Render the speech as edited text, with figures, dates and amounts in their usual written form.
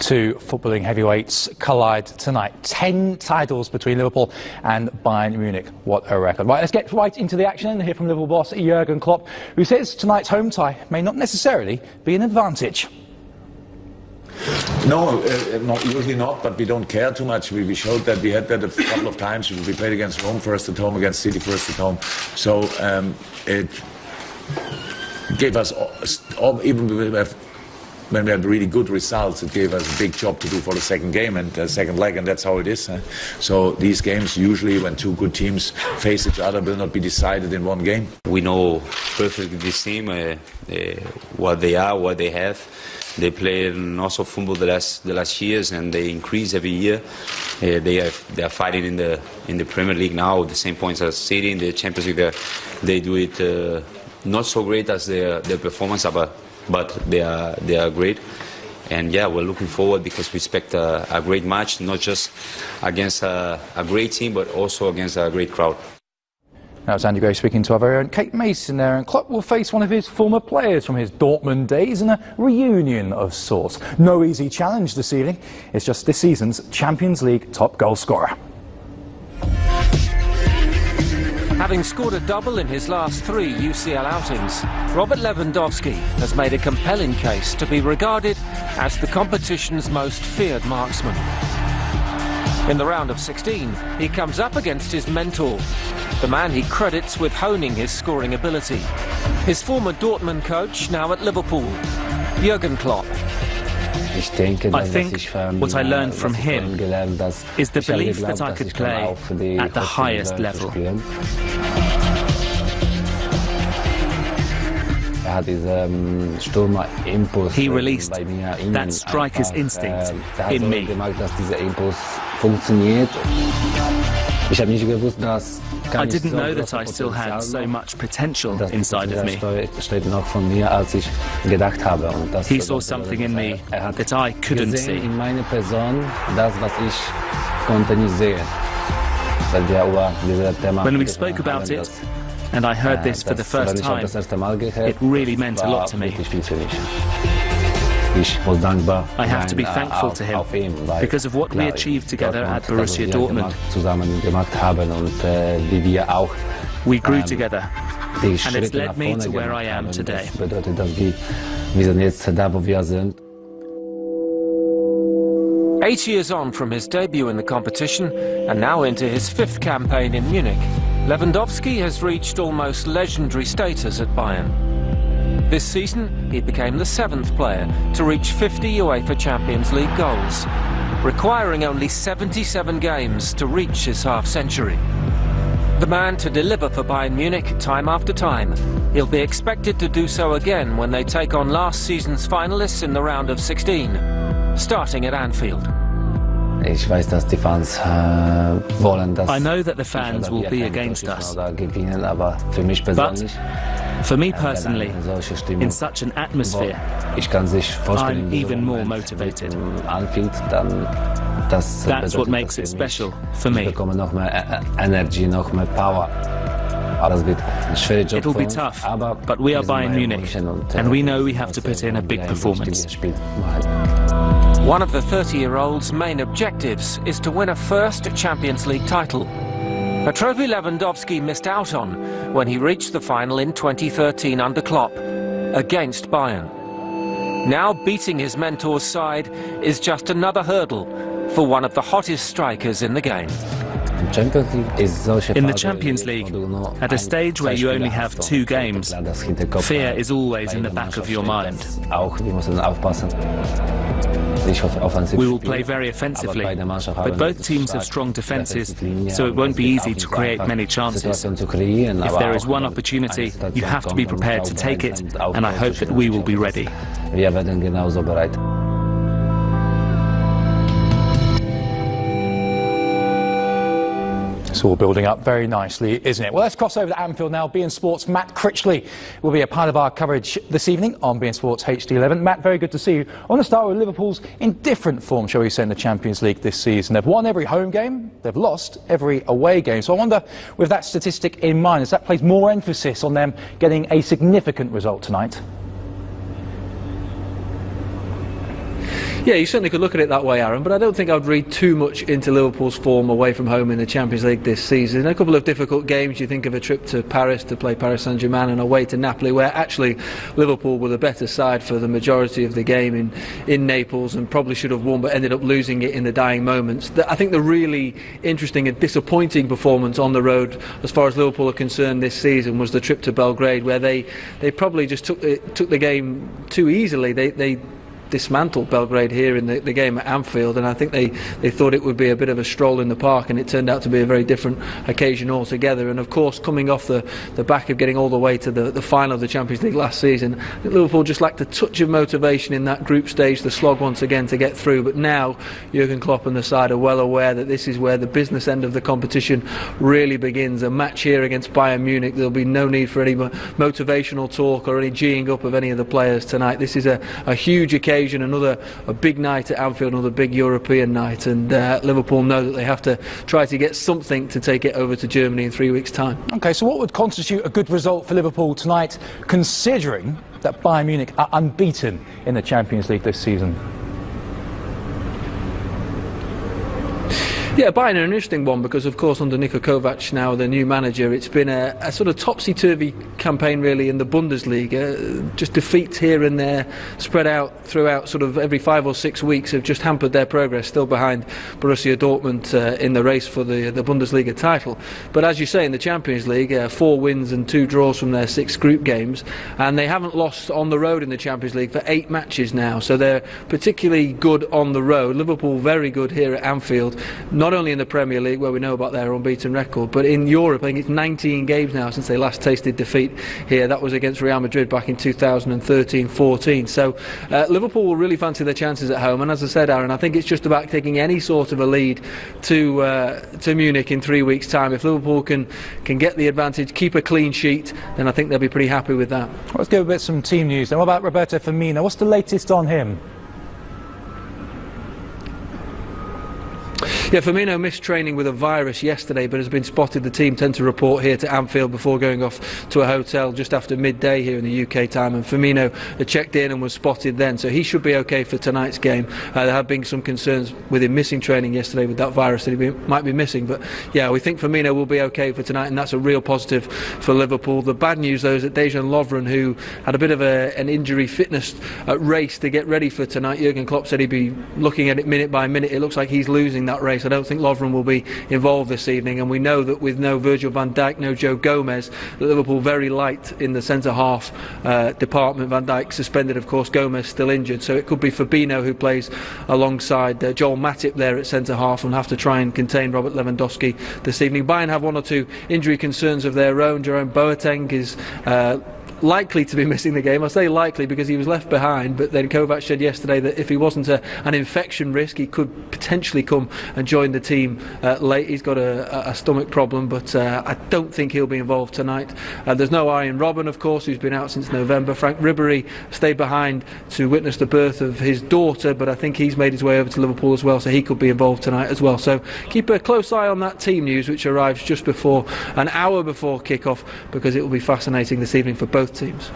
Two footballing heavyweights collide tonight. 10 titles between Liverpool and Bayern Munich. What a record. Right, let's get right into the action and hear from Liverpool boss Jurgen Klopp, who says tonight's home tie may not necessarily be an advantage. No, usually not, but we don't care too much. We showed that we had that a couple of times. We played against Rome first at home, against City first at home. So it gave us, even when we had really good results, it gave us a big job to do for the second game and second leg, and that's how it is. So these games, usually when two good teams face each other, will not be decided in one game. We know perfectly this team, what they are, what they have. They play also football the last years, and they increase every year. They are fighting in the Premier League now, the same points as City in the Champions League. They do it not so great as their performance, but they are great. And yeah, we're looking forward because we expect a great match, not just against a great team, but also against a great crowd. That was Andy Gray speaking to our very own Kate Mason there, and Klopp will face one of his former players from his Dortmund days in a reunion of sorts. No easy challenge this evening. It's just this season's Champions League top goal scorer. Having scored a double in his last 3 UCL outings, Robert Lewandowski has made a compelling case to be regarded as the competition's most feared marksman. In the round of 16, he comes up against his mentor, the man he credits with honing his scoring ability. His former Dortmund coach, now at Liverpool, Jurgen Klopp. I think what I learned from him is the belief that I could play at the highest level. He released that striker's instinct in me. I didn't know that I still had so much potential inside of me. He saw something in me that I couldn't see. When we spoke about it, and I heard this for the first time, it really meant a lot to me. I have to be thankful to him because of what we achieved together at Borussia Dortmund. We grew together, and it's led me to where I am today. 8 years on from his debut in the competition, and now into his 5th campaign in Munich, Lewandowski has reached almost legendary status at Bayern. This season, he became the 7th player to reach 50 UEFA Champions League goals, requiring only 77 games to reach his half-century. The man to deliver for Bayern Munich time after time. He'll be expected to do so again when they take on last season's finalists in the round of 16, starting at Anfield. I know that the fans will be against us, but for me personally, in such an atmosphere, I'm even more motivated. That's what makes it special for me. It'll be tough, but we are Bayern Munich, and we know we have to put in a big performance. One of the 30-year-old's main objectives is to win a first Champions League title. A trophy Lewandowski missed out on when he reached the final in 2013 under Klopp, against Bayern. Now beating his mentor's side is just another hurdle for one of the hottest strikers in the game. In the Champions League, at a stage where you only have 2 games, fear is always in the back of your mind. We will play very offensively, but both teams have strong defences, so it won't be easy to create many chances. If there is one opportunity, you have to be prepared to take it, and I hope that we will be ready. It's all building up very nicely, isn't it? Well, let's cross over to Anfield now. beIN Sports' Matt Critchley will be a part of our coverage this evening on beIN Sports HD11. Matt, very good to see you. I want to start with Liverpool's in different form, shall we say, in the Champions League this season. They've won every home game, they've lost every away game. So I wonder, with that statistic in mind, does that place more emphasis on them getting a significant result tonight? Yeah, you certainly could look at it that way, Aaron, but I don't think I'd read too much into Liverpool's form away from home in the Champions League this season. A couple of difficult games. You think of a trip to Paris to play Paris Saint-Germain and away to Napoli, where actually Liverpool were the better side for the majority of the game in Naples and probably should have won but ended up losing it in the dying moments. I think the really interesting and disappointing performance on the road as far as Liverpool are concerned this season was the trip to Belgrade, where they probably just took the game too easily. They dismantled Belgrade here in the game at Anfield, and I think they thought it would be a bit of a stroll in the park, and it turned out to be a very different occasion altogether. And of course, coming off the back of getting all the way to the final of the Champions League last season, I think Liverpool just lacked a touch of motivation in that group stage, the slog once again to get through. But now Jurgen Klopp and the side are well aware that this is where the business end of the competition really begins. A match here against Bayern Munich, there'll be no need for any motivational talk or any geeing up of any of the players tonight. This is a huge occasion, a big night at Anfield, another big European night, and Liverpool know that they have to try to get something to take it over to Germany in 3 weeks' time. OK, so what would constitute a good result for Liverpool tonight, considering that Bayern Munich are unbeaten in the Champions League this season? Yeah, Bayern are an interesting one because, of course, under Niko Kovac now, the new manager, it's been a sort of topsy-turvy campaign really in the Bundesliga. Just defeats here and there, spread out throughout sort of every 5 or 6 weeks, have just hampered their progress, still behind Borussia Dortmund in the race for the Bundesliga title. But as you say, in the Champions League, 4 wins and 2 draws from their 6 group games, and they haven't lost on the road in the Champions League for 8 matches now, so they're particularly good on the road. Liverpool very good here at Anfield, not only in the Premier League, where we know about their unbeaten record, but in Europe. I think it's 19 games now since they last tasted defeat here. That was against Real Madrid back in 2013-14. So Liverpool will really fancy their chances at home, and as I said, Aaron, I think it's just about taking any sort of a lead to Munich in 3 weeks' time. If Liverpool can get the advantage, keep a clean sheet, then I think they'll be pretty happy with that. Let's go a bit some team news. Now, what about Roberto Firmino? What's the latest on him? Yeah, Firmino missed training with a virus yesterday, but has been spotted. The team tend to report here to Anfield before going off to a hotel just after midday here in the UK time, and Firmino had checked in and was spotted then, so he should be okay for tonight's game. There have been some concerns with him missing training yesterday with that virus that he might be missing, but yeah, we think Firmino will be okay for tonight, and that's a real positive for Liverpool. The bad news though is that Dejan Lovren, who had a bit of an injury fitness race to get ready for tonight, Jurgen Klopp said he'd be looking at it minute by minute. It looks like he's losing that race. I don't think Lovren will be involved this evening, and we know that with no Virgil van Dijk, no Joe Gomez, that Liverpool very light in the centre-half department. Van Dijk suspended, of course, Gomez still injured, so it could be Fabinho who plays alongside Joel Matip there at centre-half and have to try and contain Robert Lewandowski this evening. Bayern have 1 or 2 injury concerns of their own. Jerome Boateng is likely to be missing the game. I say likely because he was left behind, but then Kovac said yesterday that if he wasn't an infection risk, he could potentially come and join the team late. He's got a stomach problem, but I don't think he'll be involved tonight. There's no Arjen Robben, of course, who's been out since November. Frank Ribery stayed behind to witness the birth of his daughter, but I think he's made his way over to Liverpool as well, so he could be involved tonight as well. So keep a close eye on that team news, which arrives just before, an hour before kick-off, because it will be fascinating this evening for both teams.